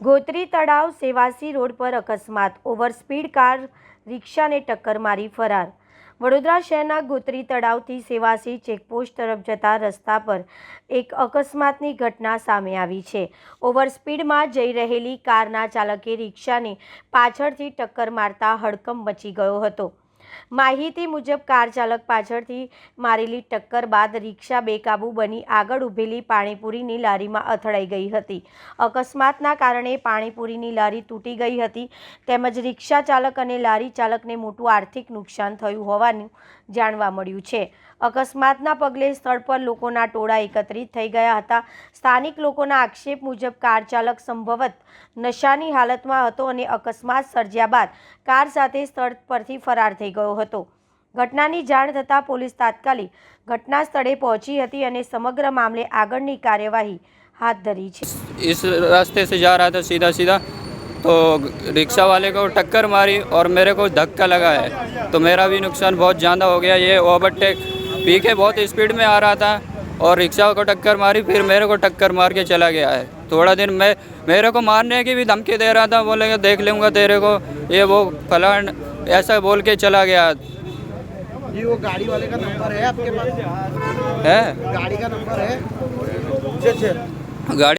ગોત્રી તળાવ સેવાસી રોડ પર અકસ્માત, ઓવરસ્પીડ કાર રિક્ષાને ટક્કર મારી ફરાર। વડોદરા શહેરના ગોત્રી તળાવથી સેવાસી ચેકપોસ્ટ તરફ જતા રસ્તા પર એક અકસ્માતની ઘટના સામે આવી છે। ઓવરસ્પીડમાં જઈ રહેલી કારના ચાલકે રિક્ષાને પાછળથી ટક્કર મારતા હડકંપ મચી ગયો હતો। માહિતી મુજબ કાર ચાલક પાછળથી મારેલી ટક્કર બાદ રિક્ષા બેકાબૂ બની આગળ ઊભેલી પાણીપુરીની લારીમાં અથડાઈ ગઈ હતી। અકસ્માતના કારણે પાણીપુરીની લારી તૂટી ગઈ હતી તેમજ રિક્ષા ચાલક અને લારી ચાલકને મોટું આર્થિક નુકસાન થયું હોવાનું જાણવા મળ્યું છે। અકસ્માતના પગલે સ્થળ પર લોકોના ટોળા એકત્રિત થઈ ગયા હતા। સ્થાનિક લોકોના આક્ષેપ મુજબ કાર ચાલક સંભવત નશાની હાલતમાં હતો અને અકસ્માત સર્જ્યા બાદ કાર સાથે સ્થળ પરથી ફરાર થઈ ગયો હતો। ઘટનાની જાણ થતાં પોલીસ તાત્કાલિક ઘટના સ્થળે પહોંચી હતી અને સમગ્ર મામલે આગળની કાર્યવાહી हाथ धरी है। इस रास्ते से जा रहा था सीधा सीधा तो रिक्शा वाले को टक्कर मारी और मेरे को धक्का लगा है तो मेरा भी नुकसान बहुत ज़्यादा हो गया। ये ओवरटेक पी के बहुत स्पीड में आ रहा था और रिक्शा को टक्कर मारी, फिर मेरे को टक्कर मार के चला गया है। थोड़ा दिन मेरे को मारने की भी धमकी दे रहा था, बोलेंगे देख लूँगा तेरे को, ये वो फलान ऐसा बोल के चला गया। ये वो गाड़ी वाले का नंबर है आपके पास? है गाड़ी का नंबर है? गाड़ी